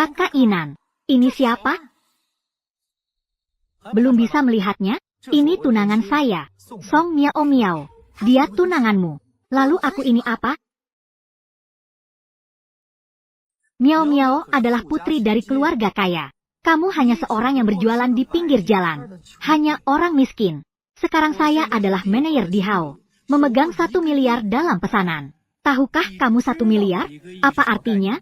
Kakak Inan, ini siapa? Belum bisa melihatnya? Ini tunangan saya, Song Miao Miao. Dia tunanganmu. Lalu aku ini apa? Miao Miao adalah putri dari keluarga kaya. Kamu hanya seorang yang berjualan di pinggir jalan. Hanya orang miskin. Sekarang saya adalah manajer di Hao. Memegang 1 miliar dalam pesanan. Tahukah kamu 1 miliar? Apa artinya?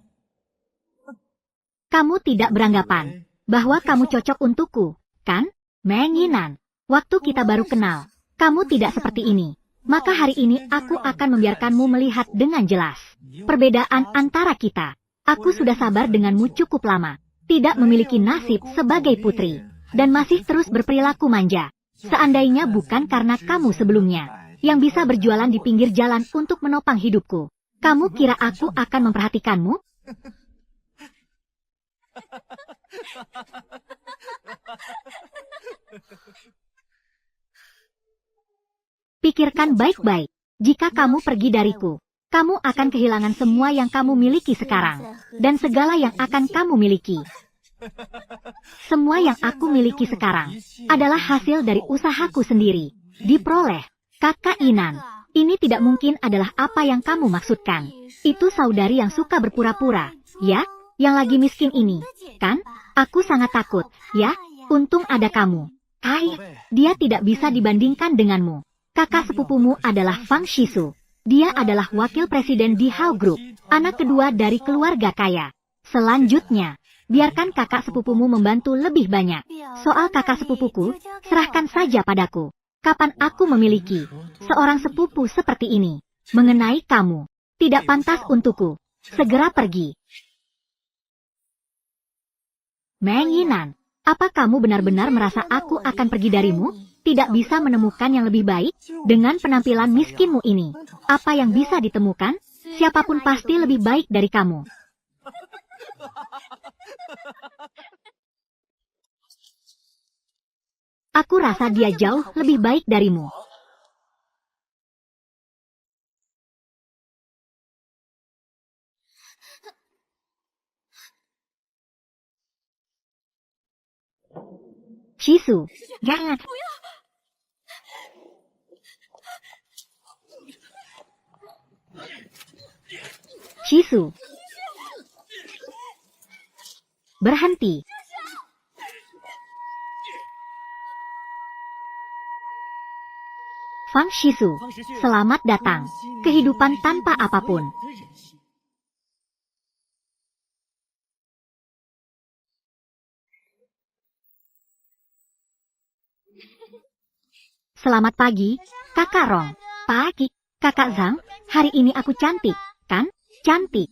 Kamu tidak beranggapan bahwa kamu cocok untukku, kan? Menginan. Waktu kita baru kenal, kamu tidak seperti ini. Maka hari ini aku akan membiarkanmu melihat dengan jelas perbedaan antara kita. Aku sudah sabar denganmu cukup lama. Tidak memiliki nasib sebagai putri. Dan masih terus berperilaku manja. Seandainya bukan karena kamu sebelumnya yang bisa berjualan di pinggir jalan untuk menopang hidupku. Kamu kira aku akan memperhatikanmu? Pikirkan baik-baik. Jika kamu pergi dariku, kamu akan kehilangan semua yang kamu miliki sekarang. Dan segala yang akan kamu miliki. Semua yang aku miliki sekarang adalah hasil dari usahaku sendiri. Diperoleh. Kakak Inan, ini tidak mungkin adalah apa yang kamu maksudkan. Itu saudari yang suka berpura-pura, ya? Yang lagi miskin ini, kan? Aku sangat takut, ya? Untung ada kamu. Dia tidak bisa dibandingkan denganmu. Kakak sepupumu adalah Fang Shisu. Dia adalah wakil presiden di Hao Group, anak kedua dari keluarga kaya. Selanjutnya, biarkan kakak sepupumu membantu lebih banyak. Soal kakak sepupuku, serahkan saja padaku. Kapan aku memiliki seorang sepupu seperti ini? Mengenai kamu, tidak pantas untukku. Segera pergi. Menginan, apa kamu benar-benar merasa aku akan pergi darimu? Tidak bisa menemukan yang lebih baik? Dengan penampilan miskinmu ini, apa yang bisa ditemukan? Siapapun pasti lebih baik dari kamu. Aku rasa dia jauh lebih baik darimu. Shisu, jangan. Shisu. Berhenti. Fang Shisu, selamat datang. Kehidupan tanpa apapun. Selamat pagi, Kakak Rong. Pagi, Kakak Zhang. Hari ini aku cantik, kan? Cantik.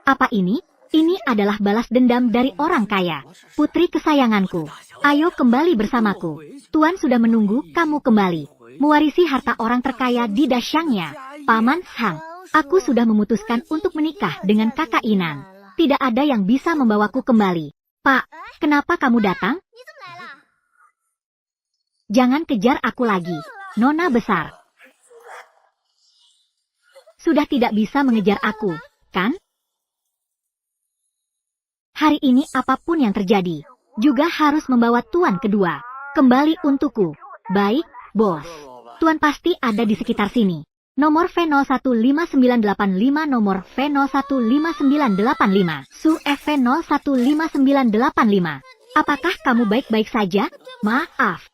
Apa ini? Ini adalah balas dendam dari orang kaya. Putri kesayanganku, ayo kembali bersamaku. Tuan sudah menunggu kamu kembali. Mewarisi harta orang terkaya di Dasyangnya. Paman Sang, aku sudah memutuskan untuk menikah dengan kakak Inan. Tidak ada yang bisa membawaku kembali. Pak, kenapa kamu datang? Jangan kejar aku lagi, Nona besar. Sudah tidak bisa mengejar aku, kan? Hari ini apapun yang terjadi, juga harus membawa tuan kedua kembali untukku. Baik, bos. Tuan pasti ada di sekitar sini. Nomor V0159885, nomor V0159885, Su FV0159885. Apakah kamu baik-baik saja? Maaf.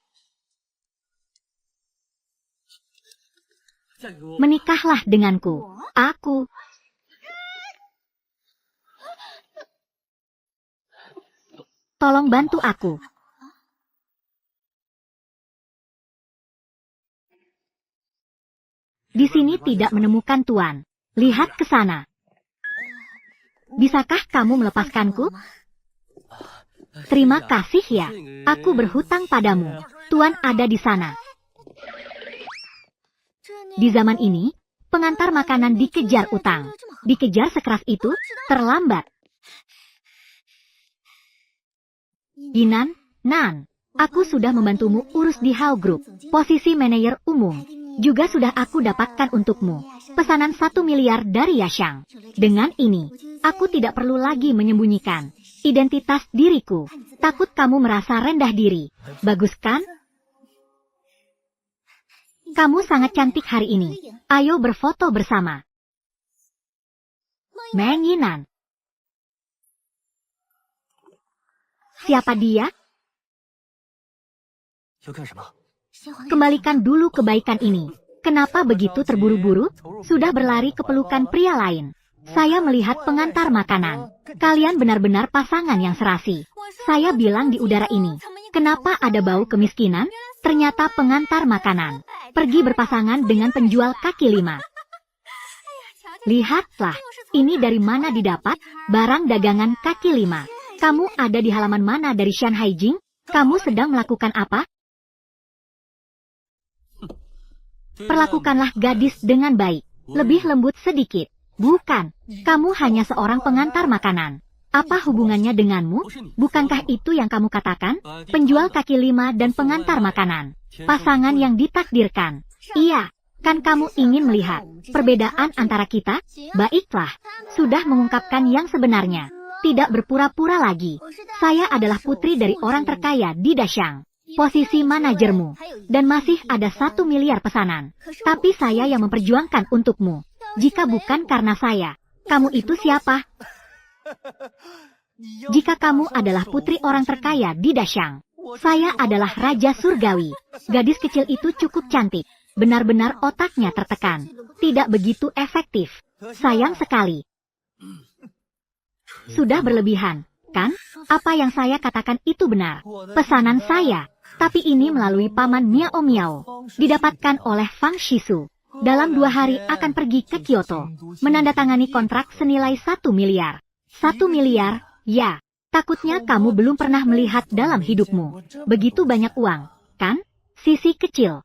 Menikahlah denganku. Aku... Tolong bantu aku. Di sini tidak menemukan tuan. Lihat ke sana. Bisakah kamu melepaskanku? Terima kasih ya. Aku berhutang padamu. Tuan ada di sana. Di zaman ini, pengantar makanan dikejar utang. Dikejar sekeras itu, terlambat. Yinan, Nan, aku sudah membantumu urus di Hao Group, posisi manajer umum. Juga sudah aku dapatkan untukmu pesanan 1 miliar dari Yashang. Dengan ini, aku tidak perlu lagi menyembunyikan identitas diriku. Takut kamu merasa rendah diri. Bagus kan? Kamu sangat cantik hari ini. Ayo berfoto bersama. Meng Yinan. Siapa dia? Kembalikan dulu kebaikan ini. Kenapa begitu terburu-buru? Sudah berlari ke pelukan pria lain. Saya melihat pengantar makanan. Kalian benar-benar pasangan yang serasi. Saya bilang di udara ini. Kenapa ada bau kemiskinan? Ternyata pengantar makanan. Pergi berpasangan dengan penjual kaki lima. Lihatlah, ini dari mana didapat? Barang dagangan kaki lima. Kamu ada di halaman mana dari Shanghai Jing? Kamu sedang melakukan apa? Perlakukanlah gadis dengan baik. Lebih lembut sedikit. Bukan, kamu hanya seorang pengantar makanan. Apa hubungannya denganmu? Bukankah itu yang kamu katakan? Penjual kaki lima dan pengantar makanan. Pasangan yang ditakdirkan. Iya, kan kamu ingin melihat perbedaan antara kita? Baiklah, sudah mengungkapkan yang sebenarnya. Tidak berpura-pura lagi. Saya adalah putri dari orang terkaya di Dashang. Posisi manajermu. Dan masih ada 1 miliar pesanan. Tapi saya yang memperjuangkan untukmu. Jika bukan karena saya, kamu itu siapa? Jika kamu adalah putri orang terkaya di Dashang, saya adalah Raja Surgawi. Gadis kecil itu cukup cantik. Benar-benar otaknya tertekan. Tidak begitu efektif. Sayang sekali. Sudah berlebihan, kan? Apa yang saya katakan itu benar. Pesanan saya. Tapi ini melalui paman Miao Miao. Didapatkan oleh Fang Shisu. Dalam 2 hari akan pergi ke Kyoto. Menandatangani kontrak senilai 1 miliar. 1 miliar, ya. Takutnya kamu belum pernah melihat dalam hidupmu. Begitu banyak uang, kan? Sisi kecil.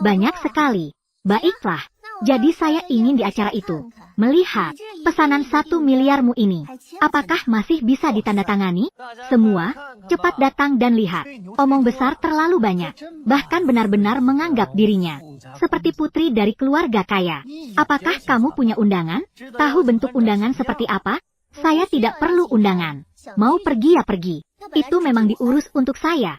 Banyak sekali. Baiklah. Jadi saya ingin di acara itu melihat pesanan 1 miliarmu ini. Apakah masih bisa ditandatangani? Semua, cepat datang dan lihat. Omong besar terlalu banyak. Bahkan benar-benar menganggap dirinya seperti putri dari keluarga kaya. Apakah kamu punya undangan? Tahu bentuk undangan seperti apa? Saya tidak perlu undangan. Mau pergi ya pergi. Itu memang diurus untuk saya.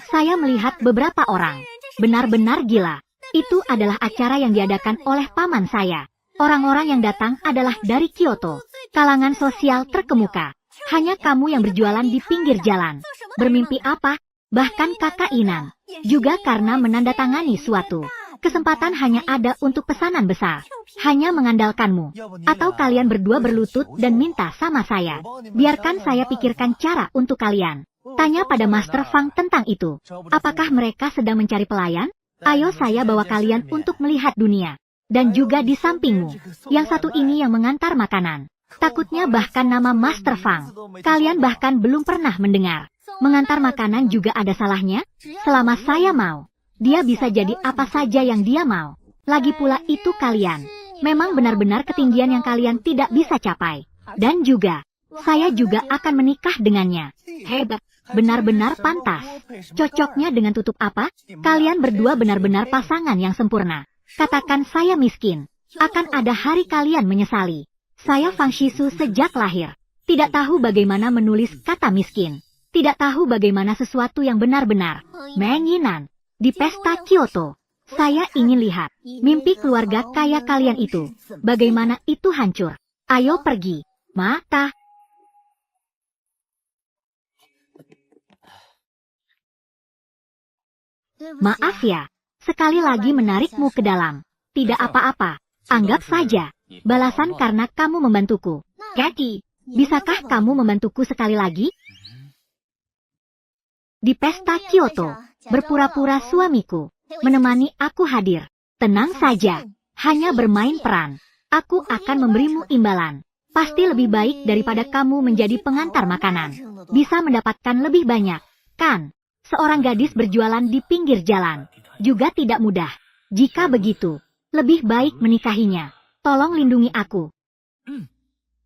Saya melihat beberapa orang. Benar-benar gila. Itu adalah acara yang diadakan oleh paman saya. Orang-orang yang datang adalah dari Kyoto. Kalangan sosial terkemuka. Hanya kamu yang berjualan di pinggir jalan. Bermimpi apa? Bahkan kakak Inan. Juga karena menandatangani suatu kesempatan hanya ada untuk pesanan besar. Hanya mengandalkanmu. Atau kalian berdua berlutut dan minta sama saya. Biarkan saya pikirkan cara untuk kalian. Tanya pada Master Fang tentang itu. Apakah mereka sedang mencari pelayan? Ayo saya bawa kalian untuk melihat dunia. Dan juga di sampingmu. Yang satu ini yang mengantar makanan. Takutnya bahkan nama Master Fang. Kalian bahkan belum pernah mendengar. Mengantar makanan juga ada salahnya. Selama saya mau. Dia bisa jadi apa saja yang dia mau. Lagi pula itu kalian. Memang benar-benar ketinggian yang kalian tidak bisa capai. Dan juga, saya juga akan menikah dengannya. Hebat. Benar-benar pantas. Cocoknya dengan tutup apa? Kalian berdua benar-benar pasangan yang sempurna. Katakan saya miskin. Akan ada hari kalian menyesali. Saya Fang Shisu sejak lahir. Tidak tahu bagaimana menulis kata miskin. Tidak tahu bagaimana sesuatu yang benar-benar. Meng Yinan. Di pesta Kyoto. Saya ingin lihat. Mimpi keluarga kaya kalian itu. Bagaimana itu hancur. Ayo pergi. Mata. Maaf ya, sekali lagi menarikmu ke dalam. Tidak apa-apa, anggap saja. Balasan karena kamu membantuku. Cathy, bisakah kamu membantuku sekali lagi? Di pesta Kyoto, berpura-pura suamiku, menemani aku hadir. Tenang saja, hanya bermain peran. Aku akan memberimu imbalan. Pasti lebih baik daripada kamu menjadi pengantar makanan. Bisa mendapatkan lebih banyak, kan? Seorang gadis berjualan di pinggir jalan. Juga tidak mudah. Jika begitu, lebih baik menikahinya. Tolong lindungi aku.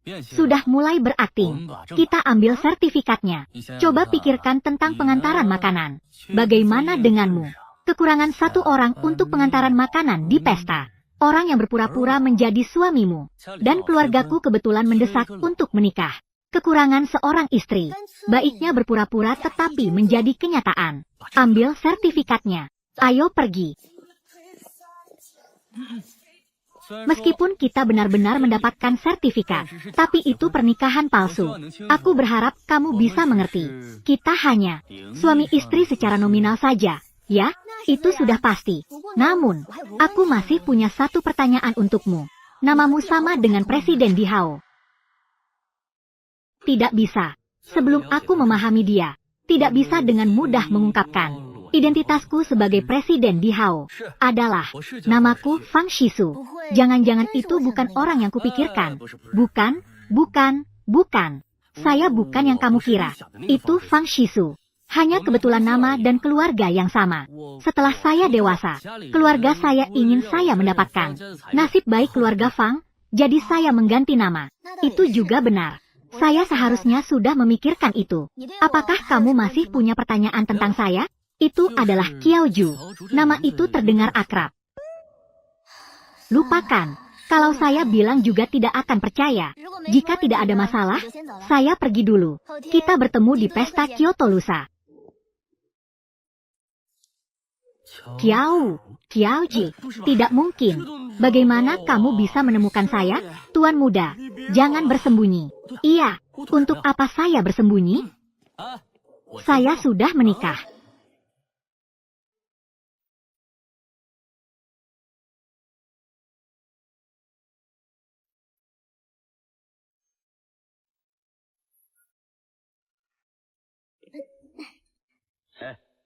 Sudah mulai berakting. Kita ambil sertifikatnya. Coba pikirkan tentang pengantaran makanan. Bagaimana denganmu? Kekurangan satu orang untuk pengantaran makanan di pesta. Orang yang berpura-pura menjadi suamimu. Dan keluargaku kebetulan mendesak untuk menikah. Kekurangan seorang istri. Baiknya berpura-pura tetapi menjadi kenyataan. Ambil sertifikatnya. Ayo pergi. Meskipun kita benar-benar mendapatkan sertifikat, tapi itu pernikahan palsu. Aku berharap kamu bisa mengerti. Kita hanya suami istri secara nominal saja, ya? Itu sudah pasti. Namun, aku masih punya satu pertanyaan untukmu. Namamu sama dengan Presiden Di Hao. Tidak bisa. Sebelum aku memahami dia, tidak bisa dengan mudah mengungkapkan. Identitasku sebagai Presiden Di Hao adalah namaku Fang Shisu. Jangan-jangan itu bukan orang yang kupikirkan. Bukan, bukan. Saya bukan yang kamu kira. Itu Fang Shisu. Hanya kebetulan nama dan keluarga yang sama. Setelah saya dewasa, keluarga saya ingin saya mendapatkan nasib baik keluarga Fang, jadi saya mengganti nama. Itu juga benar. Saya seharusnya sudah memikirkan itu. Apakah kamu masih punya pertanyaan tentang saya? Itu adalah Qiaoju. Nama itu terdengar akrab. Lupakan. Kalau saya bilang juga tidak akan percaya. Jika tidak ada masalah, saya pergi dulu. Kita bertemu di pesta Kyoto lusa. Qiaoji, tidak mungkin. Bagaimana kamu bisa menemukan saya? Tuan muda, jangan bersembunyi. Iya, untuk apa saya bersembunyi? Saya sudah menikah.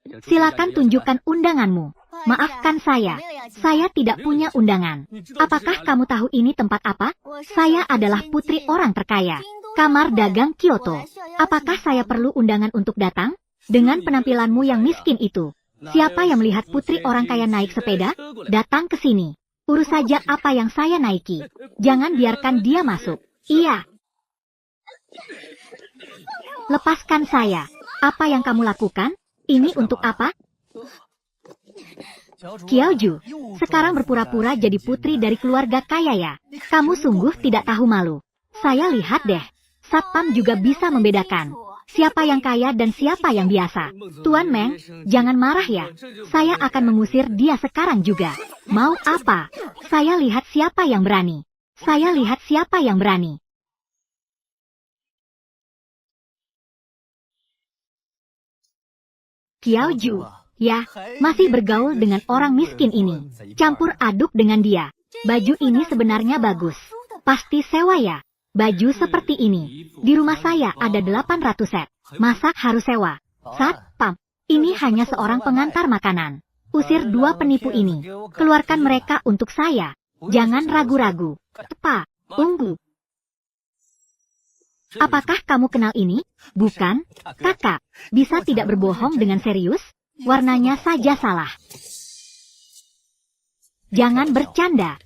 Silakan tunjukkan undanganmu. Maafkan saya tidak punya undangan. Apakah kamu tahu ini tempat apa? Saya adalah putri orang terkaya. Kamar dagang Kyoto. Apakah saya perlu undangan untuk datang? Dengan penampilanmu yang miskin itu. Siapa yang melihat putri orang kaya naik sepeda? Datang ke sini. Urus saja apa yang saya naiki. Jangan biarkan dia masuk. Iya. Lepaskan saya. Apa yang kamu lakukan? Ini untuk apa? Qiaoju, sekarang berpura-pura jadi putri dari keluarga kaya ya. Kamu sungguh tidak tahu malu. Saya lihat deh. Satpam juga bisa membedakan. Siapa yang kaya dan siapa yang biasa. Tuan Meng, jangan marah ya. Saya akan mengusir dia sekarang juga. Mau apa? Saya lihat siapa yang berani. Saya lihat siapa yang berani. Qiaoju, ya, masih bergaul dengan orang miskin ini. Campur aduk dengan dia. Baju ini sebenarnya bagus. Pasti sewa ya. Baju seperti ini. Di rumah saya ada 800 set. Masak harus sewa. Satpam, ini hanya seorang pengantar makanan. Usir dua penipu ini. Keluarkan mereka untuk saya. Jangan ragu-ragu. Tepa, tunggu. Apakah kamu kenal ini? Bukan, kakak. Bisa tidak berbohong dengan serius? Warnanya saja salah. Jangan bercanda.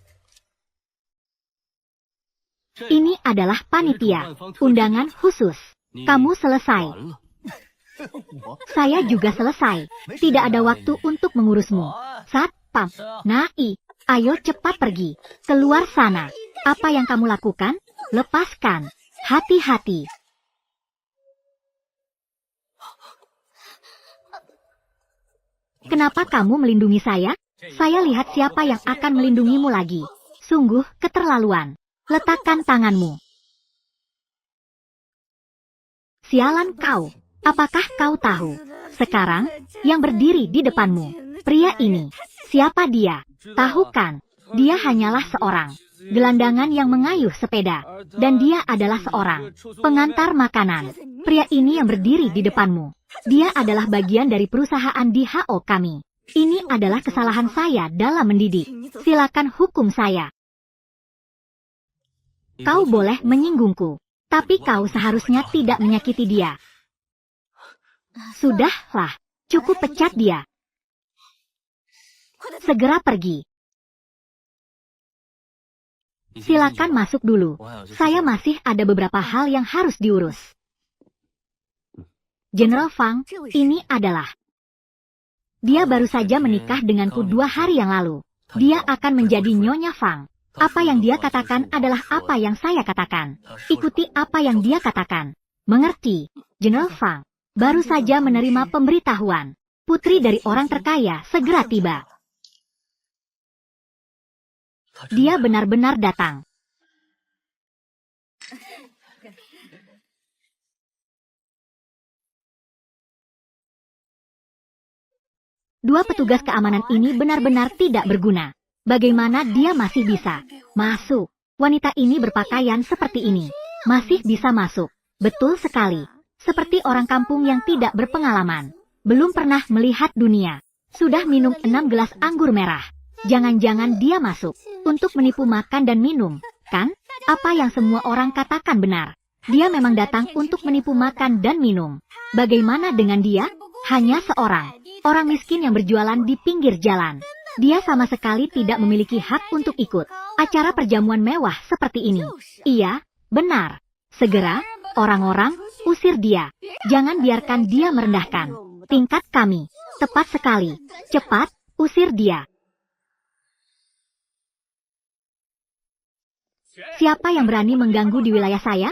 Ini adalah panitia. Undangan khusus. Kamu selesai. Saya juga selesai. Tidak ada waktu untuk mengurusmu. Satpam. Nai, ayo cepat pergi. Keluar sana. Apa yang kamu lakukan? Lepaskan. Hati-hati. Kenapa kamu melindungi saya? Saya lihat siapa yang akan melindungimu lagi. Sungguh keterlaluan. Letakkan tanganmu. Sialan kau. Apakah kau tahu? Sekarang, yang berdiri di depanmu. Pria ini. Siapa dia? Tahu kan? Dia hanyalah seorang gelandangan yang mengayuh sepeda. Dan dia adalah seorang pengantar makanan. Pria ini yang berdiri di depanmu. Dia adalah bagian dari perusahaan Di Hao kami. Ini adalah kesalahan saya dalam mendidik. Silakan hukum saya. Kau boleh menyinggungku. Tapi kau seharusnya tidak menyakiti dia. Sudahlah. Cukup pecat dia. Segera pergi. Silakan masuk dulu. Saya masih ada beberapa hal yang harus diurus. General Fang, ini adalah... Dia baru saja menikah denganku 2 hari yang lalu. Dia akan menjadi Nyonya Fang. Apa yang dia katakan adalah apa yang saya katakan. Ikuti apa yang dia katakan. Mengerti? General Fang baru saja menerima pemberitahuan. Putri dari orang terkaya segera tiba. Dia benar-benar datang. Dua petugas keamanan ini benar-benar tidak berguna. Bagaimana dia masih bisa masuk? Wanita ini berpakaian seperti ini. Masih bisa masuk. Betul sekali. Seperti orang kampung yang tidak berpengalaman. Belum pernah melihat dunia. Sudah minum 6 gelas anggur merah. Jangan-jangan dia masuk untuk menipu makan dan minum, kan? Apa yang semua orang katakan benar. Dia memang datang untuk menipu makan dan minum. Bagaimana dengan dia? Hanya seorang orang miskin yang berjualan di pinggir jalan. Dia sama sekali tidak memiliki hak untuk ikut acara perjamuan mewah seperti ini. Iya, benar. Segera, orang-orang, usir dia. Jangan biarkan dia merendahkan tingkat kami. Tepat sekali. Cepat, usir dia. Siapa yang berani mengganggu di wilayah saya?